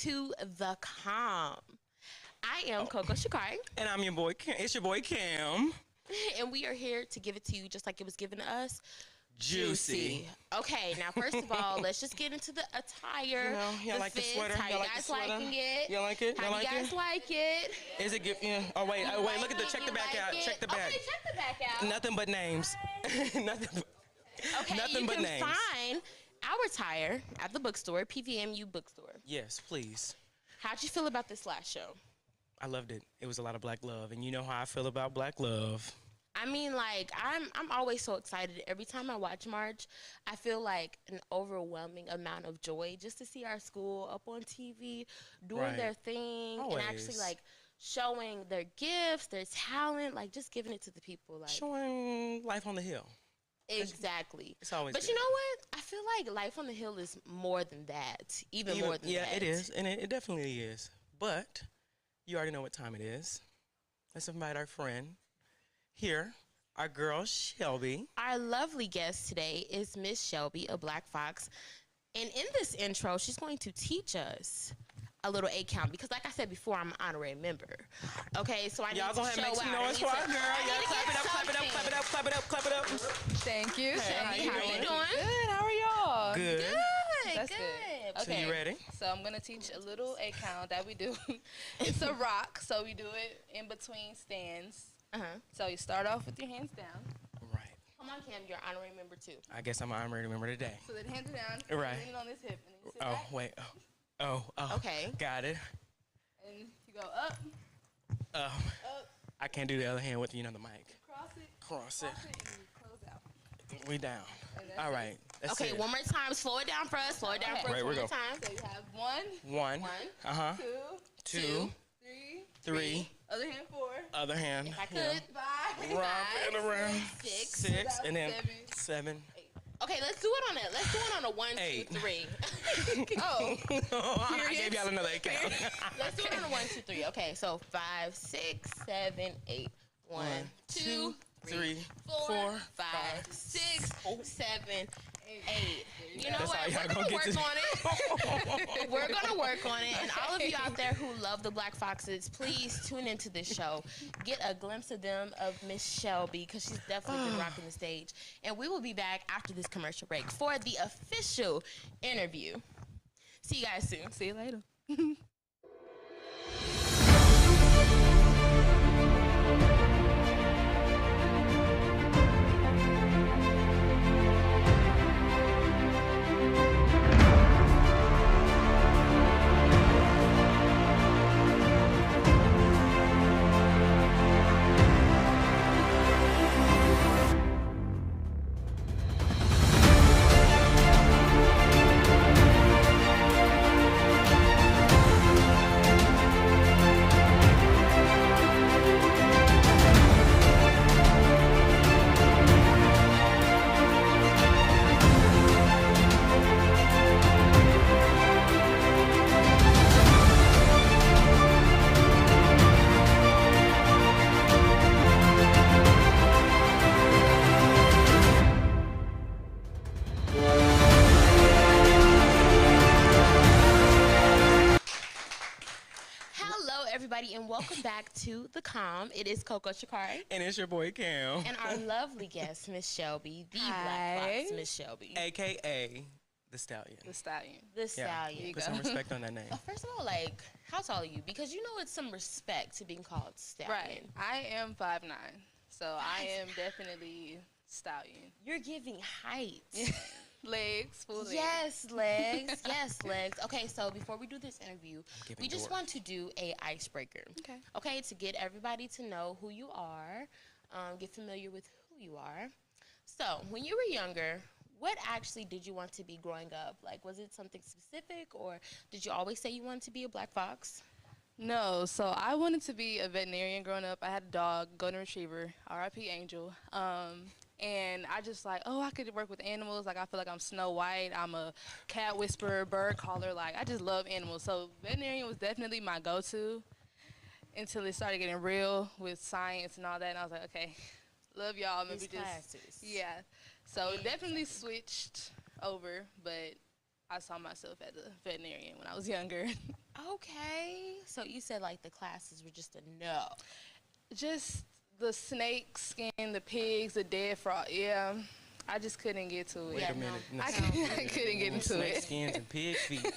to The Calm. I am Coco Shikari. And I'm your boy Cam. It's your boy Cam. And we are here to give it to you just like it was given to us. Juicy. Okay, now first of all, let's just get into the attire. Y'all like the sweater? How Y'all you like the guys sweater? liking it? Y'all like it? How Y'all you like guys it? like it? Is it good? Yeah. Oh wait, look at the check the back out. Check the back. Okay, check the back out. Nothing but names. Nothing. Okay, nothing you but can names. find our attire at the bookstore, PVMU bookstore. Yes, please. How'd you feel about this last show? I loved it. It was a lot of black love, and you know how I feel about black love. I mean, like, I'm always so excited. Every time I watch March, I feel like an overwhelming amount of joy just to see our school up on TV doing Right. their thing and actually, Always. like, showing their gifts, their talent, like, just giving it to the people. Like, Showing life on the hill. exactly. It's always But good. you know what? I feel like Life on the Hill is more than that. Even more than that. Yeah, it is, and it definitely is. But you already know what time it is. Let's invite our friend here, our girl Shelby. Our lovely guest today is Miss Shelby, a Black Fox. And in this intro, she's going to teach us a little A count because, like I said before, I'm an honorary member. Okay, so I need Y'all to gonna have show to make out. some I noise need for our to- girl. I Yeah, need to clap get it up, clap it up, something. clap it up, clap it up, clap it up. Thank you. Hey, how Shelby, you how are you doing? doing? Good. How are y'all? Good. Good, That's good. good. So you ready? So I'm gonna teach a little A count that we do. It's a rock, so we do it in between stands. Uh-huh. So you start off with your hands down. Right. Come on, Cam, you're honorary member too. I guess I'm an honorary member today. So then hands are down. Right. Leaning on this hip, and then you sit Oh, back, wait. Oh. Okay. Got it. and you go up, Oh. up, I can't do the other hand with the mic. cross it, Cross it. and you close out. We down. And that's All it. right. That's Okay, it. one more time. Slow it down for us. Slow it down Okay. for us Right, one we more go. time. So you have one, One. One, Uh-huh. two, Two. three, Three. other hand four, Other hand. if I Yeah. could. five, Round and around. Six. Six. And then Seven. 7. Okay, let's do it on a one, Eight. 2, 3. Oh, I gave y'all another account. Let's do it on a 1, 2, 3. Okay, so 5, 6, 7, 8. 1, 2, 3, 4, 5, 6, 7, 8. You know That's what? how y'all We're gonna gonna get work this- on it. We're gonna work on it. And all of you out there who love the Black Foxes, please tune into this show. Get a glimpse of them, of Miss Shelby, because she's definitely been rocking the stage. And we will be back after this commercial break for the official interview. See you guys soon. see you later. Hello, everybody, and welcome back to The Calm. It is Coco Shikari. And it's your boy Cam. And our lovely guest, Miss Shelby, the Black Hi. Fox, Miss Shelby. AKA the Stallion. The stallion. The Yeah. Stallion. you Put go. some respect on that name. First of all, like, how tall are you? Because you know it's some respect to being called Stallion. Right. I am 5'9", so I am definitely stallion. You're giving height. Legs, full legs. Yes, legs. Yes, legs. Okay, so before we do this interview, giving we just dwarf. want to do a icebreaker. Okay. Okay, to get everybody to know who you are, get familiar with who you are. So, when you were younger, what actually did you want to be growing up? Like, was it something specific, or did you always say you wanted to be a Black Fox? No, so I wanted to be a veterinarian growing up. I had a dog, golden retriever, R.I.P. Angel. And I just like, oh, I could work with animals. Like, I feel like I'm Snow White. I'm a cat whisperer, bird caller. Like, I just love animals. So veterinarian was definitely my go-to until it started getting real with science and all that. And I was like, okay, love y'all. Maybe These just, classes. yeah. So definitely switched over, but I saw myself as a veterinarian when I was younger. Okay. So you said like the classes were just a no. Just the snake skin, the pigs, the dead frog. Yeah, I just couldn't get to it. Wait Yeah, a minute. I couldn't get into Snake it. skins and pig feet.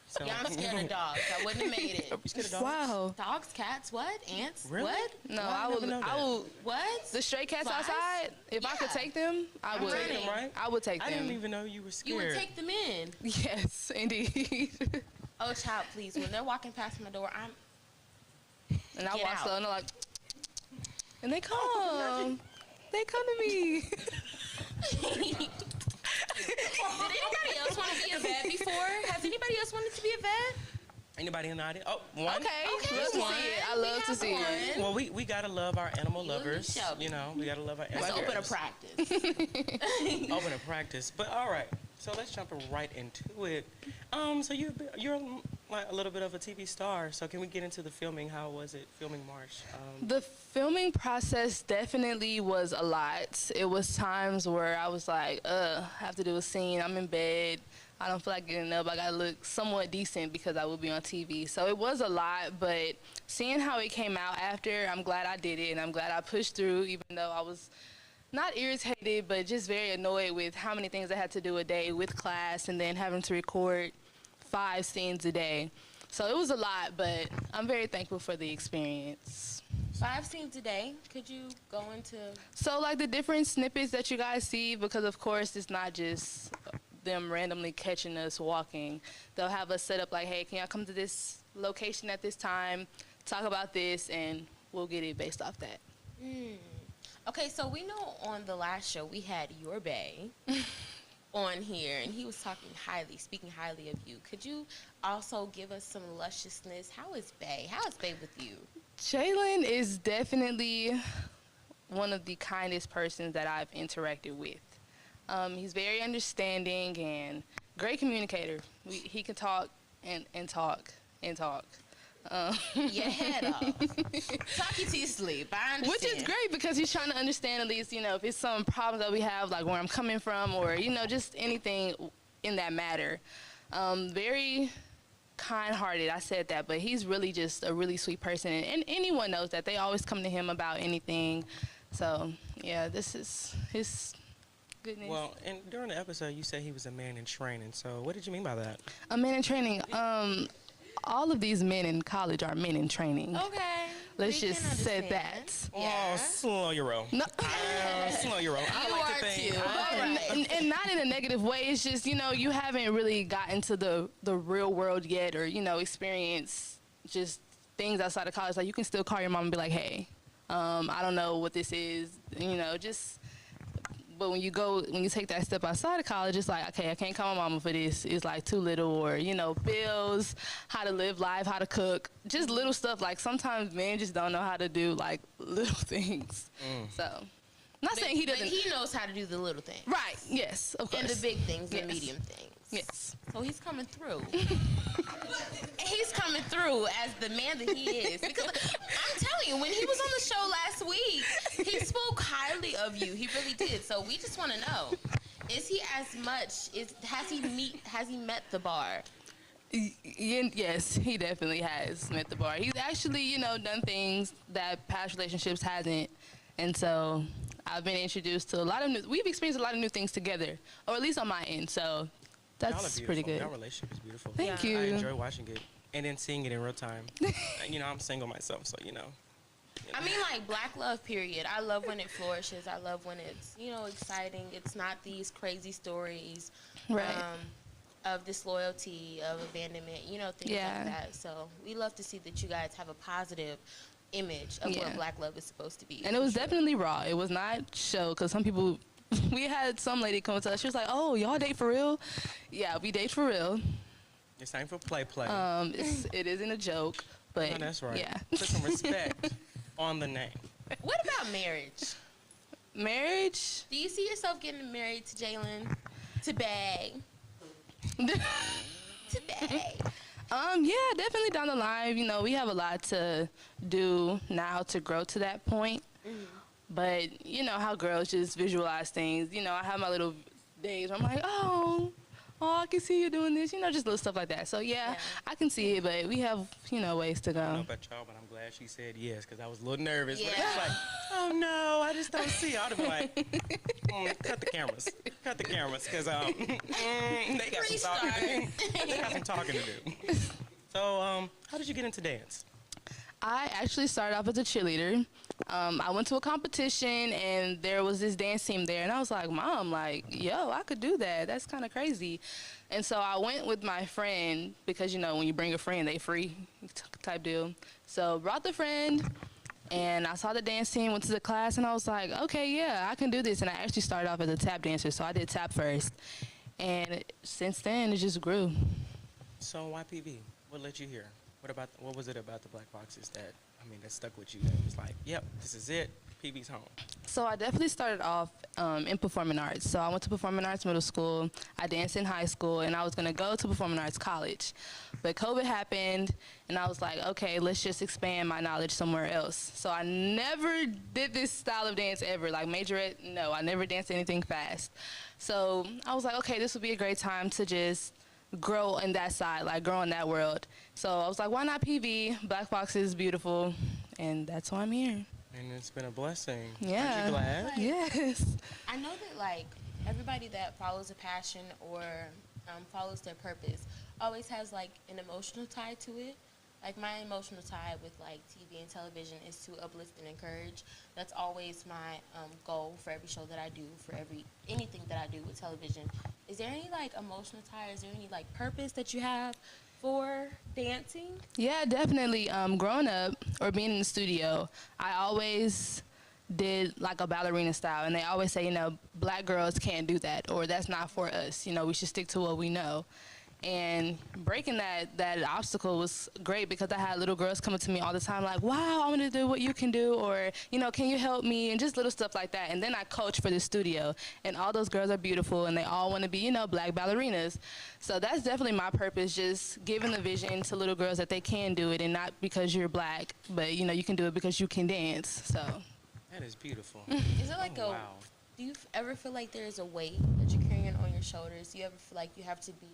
So, Yeah, I'm scared of dogs. I wouldn't have made it. You scared of dogs? Wow. Dogs, cats, what? Ants? Really? What? No, Why I I never would. know that? I would. What? The stray cats Flies? outside. If I could Yeah. take them, I I'm would. running. Them, right? I would take I them. didn't even know you were scared. You would take them in. Yes, indeed. Oh, child, please. When they're walking past my door, I'm. And I Get walk out. slow and they're like, and they come. They come to me. Did anybody else want to be a vet before? Has anybody else wanted to be a vet? Anybody in the audience? Oh, one. Okay, Okay, love to one. see it. I We love to have see it. one. Well, we gotta love our animal You and lovers. Shelby. You know, we gotta love our Let's animal open a lovers. practice. Open a practice. But all right, so let's jump right into it. So you're like a little bit of a TV star. So can we get into the filming? How was it filming Marsh? The filming process definitely was a lot. It was times where I was like, I have to do a scene. I'm in bed. I don't feel like getting up. I gotta look somewhat decent because I will be on TV. So it was a lot, but seeing how it came out after, I'm glad I did it, and I'm glad I pushed through, even though I was not irritated, but just very annoyed with how many things I had to do a day with class and then having to record 5 scenes a day. So it was a lot, but I'm very thankful for the experience. 5 scenes a day. Could you go into? So like the different snippets that you guys see, because of course it's not just them randomly catching us walking. They'll have us set up like, hey, can y'all come to this location at this time, talk about this, and we'll get it based off that. Okay, so we know on the last show we had your bae on here, and he was speaking highly of you. Could you also give us some lusciousness? How is bae? How is bae with you? Jalen is definitely one of the kindest persons that I've interacted with. He's very understanding and great communicator. He can talk and talk and talk. Your head off. Talk you to your sleep. I understand. Which is great because he's trying to understand at least, if it's some problems that we have, like where I'm coming from or, just anything in that matter. Very kind-hearted, I said that, but he's really just a really sweet person. And anyone knows that. They always come to him about anything. So, yeah, this is his goodness. Well, and during the episode, you said he was a man in training. So what did you mean by that? A man in training. All of these men in college are men in training. Okay. Let's we just can say understand. that. Yeah. Oh, slow your roll. No. Slow your roll. I You like are to think. too. I- All right. And not in a negative way. It's just, you haven't really gotten to the real world yet or, experience just things outside of college. Like, you can still call your mom and be like, hey, I don't know what this is, but when you take that step outside of college, it's like, okay, I can't call my mama for this. It's like too little, or, bills, how to live life, how to cook, just little stuff. Like sometimes men just don't know how to do like little things. So, not saying he doesn't. But he knows how to do the little things. Right, yes, of course. And the big things, the Yes. medium things. Yes. So he's coming through. He's coming through as the man that he is. Because I'm telling you, when he was on the show last week, he spoke highly of you. He really did. So we just want to know, is he as much? Has he met the bar? Yes, he definitely has met the bar. He's actually, done things that past relationships hasn't, and so I've been introduced to we've experienced a lot of new things together, or at least on my end. So Y'all are that's beautiful. pretty good. Y'all relationship is beautiful. Thank Yeah. you. I enjoy watching it and then seeing it in real time. I'm single myself, so I mean, like, black love, period. I love when it flourishes. I love when it's, exciting. It's not these crazy stories Right. of disloyalty, of abandonment, things Yeah. like that. So we love to see that you guys have a positive image of Yeah. what black love is supposed to be. And it was definitely raw. It was not show, because some people, we had some lady come to us. She was like, "Oh, y'all date for real?" Yeah, we date for real. it's time for play. It isn't a joke, but No, that's right. yeah. Put some respect on the name. What about marriage? Marriage? Do you see yourself getting married to Jalen? To Bae? To Bae? Yeah, definitely down the line. We have a lot to do now to grow to that point. But you know how girls just visualize things. I have my little days where I'm like, oh oh, I can see you doing this, just little stuff like that. So yeah, I can see it, but we have, ways to I don't know go. about y'all, but I'm glad she said yes, because I was a little nervous. Yeah. But it's like, oh no, I just don't see. I'd be like, cut the cameras, because they got some talking. They got some talking to do. So, how did you get into dance? I actually started off as a cheerleader. I went to a competition, and there was this dance team there, and I was like, Mom, yo, I could do that. That's kind of crazy. And so I went with my friend because, when you bring a friend, they free type deal. So brought the friend, and I saw the dance team, went to the class, and I was like, okay, yeah, I can do this. And I actually started off as a tap dancer, so I did tap first. And since then, it just grew. So why PB? What led you here? What was it about the Black Foxes that stuck with you? That was like, yep, this is it. PB's home. So I definitely started off in performing arts. So I went to performing arts middle school. I danced in high school, and I was going to go to performing arts college. But COVID happened, and I was like, okay, let's just expand my knowledge somewhere else. So I never did this style of dance ever. Like majorette, no, I never danced anything fast. So I was like, okay, this would be a great time to just grow in that side, grow in that world. So I was like, why not PV? Black Foxes is beautiful, and that's why I'm here. And it's been a blessing. Yeah. Aren't you glad? Yes. I know that everybody that follows a passion or follows their purpose always has an emotional tie to it. Like my emotional tie with TV and television is to uplift and encourage. That's always my goal for every show that I do, for anything that I do with television. Is there any emotional tie? Is there any purpose that you have for dancing? Yeah, definitely. Growing up or being in the studio, I always did a ballerina style, and they always say, black girls can't do that, or that's not for us. We should stick to what we know. And breaking that obstacle was great because I had little girls coming to me all the time like, wow, I want to do what you can do, or, can you help me, and just little stuff like that. And then I coach for the studio, and all those girls are beautiful, and they all want to be, black ballerinas. So that's definitely my purpose, just giving the vision to little girls that they can do it, and not because you're black, but, you can do it because you can dance. So that is beautiful. Is it wow. Do you ever feel like there is a weight that you're carrying on your shoulders? Do you ever feel like you have to be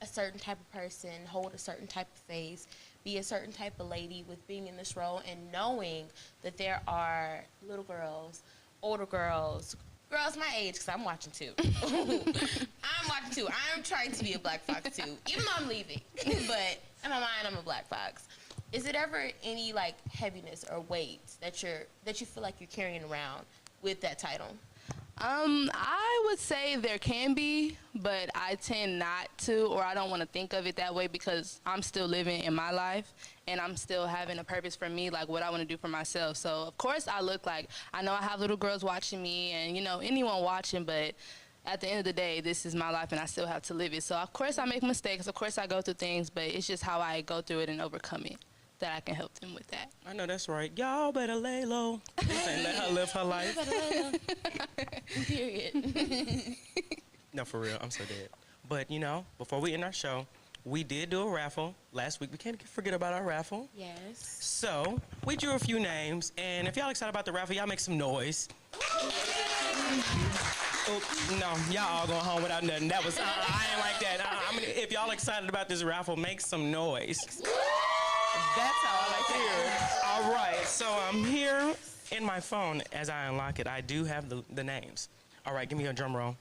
a certain type of person, hold a certain type of face, be a certain type of lady with being in this role, and knowing that there are little girls, older girls my age, because I'm watching too. I'm watching too. I'm trying to be a Black Fox too, even though I'm leaving. But in my mind, I'm a Black Fox. Is it ever any heaviness or weight that you feel like you're carrying around with that title? I would say there can be, but I tend not to, or I don't want to think of it that way because I'm still living in my life and I'm still having a purpose for me, what I want to do for myself. So, of course, I look I know I have little girls watching me and, anyone watching, but at the end of the day, this is my life and I still have to live it. So, of course, I make mistakes. Of course, I go through things, but it's just how I go through it and overcome it that I can help them with that. I know that's right. Y'all better lay low and let her live her life. Period. No, for real. I'm so dead. But, before we end our show, we did do a raffle last week. We can't forget about our raffle. Yes. So, we drew a few names, and if y'all excited about the raffle, y'all make some noise. No, y'all all going home without nothing. That was, I ain't like that. If y'all excited about this raffle, make some noise. That's how I like to hear it. All right, so I'm here in my phone. As I unlock it, I do have the names. All right, give me a drum roll.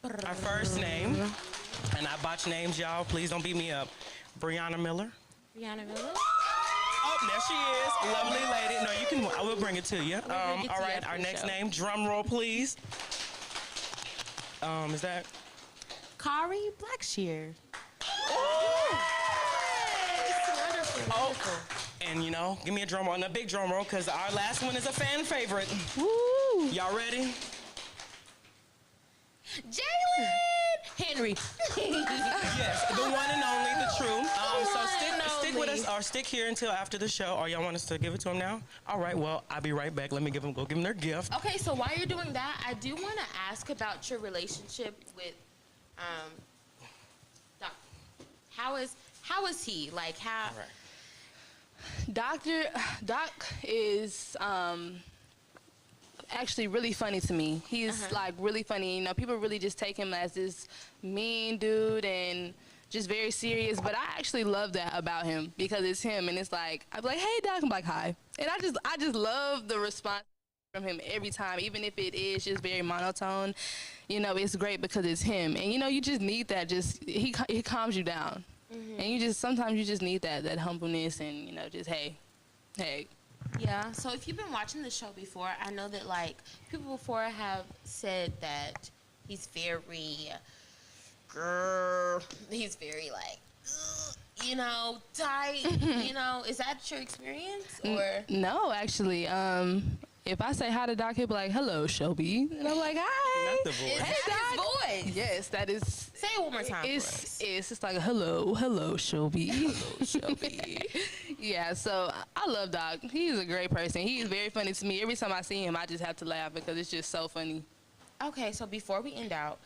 Our first name, and I botch names, y'all. Please don't beat me up. Brianna Miller. Brianna Miller. Oh, there she is. Lovely lady. No, you can, I will bring it to you. All right, our next name, drum roll, please. Is that? Kari Blackshear. Oh, and give me a drum roll, and a big drum roll, because our last one is a fan favorite. Woo! Y'all ready? Jalen Henry. Yes, the one and only, the true. So stick with us, or stick here until after the show, or y'all want us to give it to them now? All right, well, I'll be right back. Let me go give them their gift. Okay, so while you're doing that, I do want to ask about your relationship with Doc. How is he? How? All right. Doc is actually really funny to me. He's like really funny. You know, people really just take him as this mean dude and just very serious. But I actually love that about him because it's him, and it's like I'm like, hey, Doc, I'm like, hi, and I just love the response from him every time, even if it is just very monotone. You know, it's great because it's him, and you know, you just need that. Just he calms you down, and you just sometimes you just need that humbleness, and you know, just hey. Yeah, so if you've been watching the show before, I know that, like, people before have said that he's very, he's very, like, you know, tight, you know. Is that your experience, or? No, actually, if I say hi to Doc, he'll be like, hello, Shelby. And I'm like, hi. Not the voice. Is Hey, that Doc. his voice? Yes, that is. Say it one more time for us. It's just like, hello, Shelby. Hello, Shelby. Yeah, so I love Doc. He's a great person. He's very funny to me. Every time I see him, I just have to laugh because it's just so funny. Okay, so before we end out,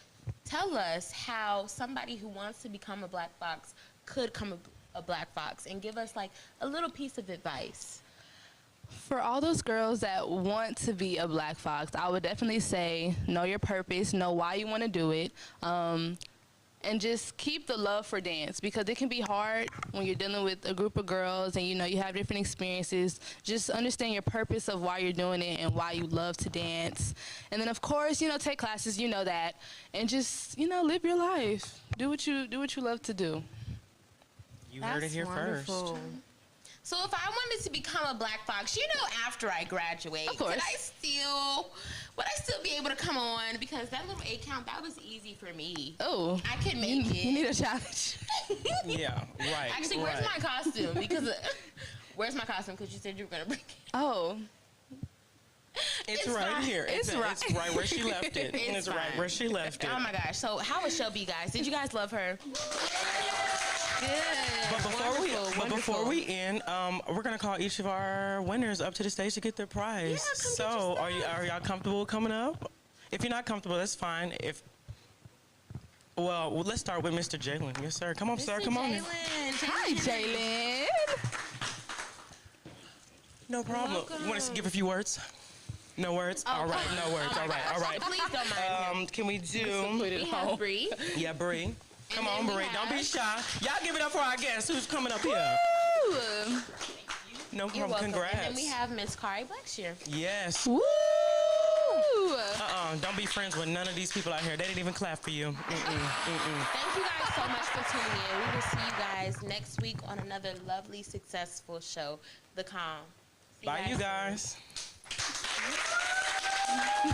tell us how somebody who wants to become a Black Fox could become a Black Fox, and give us, like, a little piece of advice. For all those girls that want to be a Black Fox, I would definitely say know your purpose, know why you want to do it, and just keep the love for dance, because it can be hard when you're dealing with a group of girls and you know you have different experiences. Just understand your purpose of why you're doing it and why you love to dance. And then of course, you know, take classes, you know that, and just, you know, live your life. Do what you love to do. You heard it here first. So if I wanted to become a Black Fox, you know, after I graduate, Of course. would I still be able to come on? Because that little 8 count, that was easy for me. Oh, I could make it. you need a challenge. Yeah, right. Actually, where's my costume? Because where's my costume? Because you said you were gonna bring it. Oh, It's It's right fine. here. It's It's right. right where she left it. It's It's right fine. where she left it. Oh my gosh! So how was Shelby, guys? Did you guys love her? good. But before we end, we're gonna call each of our winners up to the stage to get their prize. Yeah, come get So your are y'all comfortable coming up? If you're not comfortable, that's fine. Well, let's start with Mr. Jalen. Yes, sir. Come on, sir. Come on. Hi, Jalen. No problem. Welcome. You want us to give a few words? No words? Oh, All right, no words. oh my All right, gosh. all right. Please don't mind him. Can we do? We have Bree. Yeah, Bree. Come then on, we Bree. Don't be have- shy. Y'all give it up for our guest who's coming up here. Woo. No You're problem. welcome. Congrats. And then we have Miss Kari Blackshear. Yes. Woo. Don't be friends with none of these people out here. They didn't even clap for you. Thank you guys so much for tuning in. We will see you guys next week on another lovely, successful show, The Calm. See Bye, you guys. soon.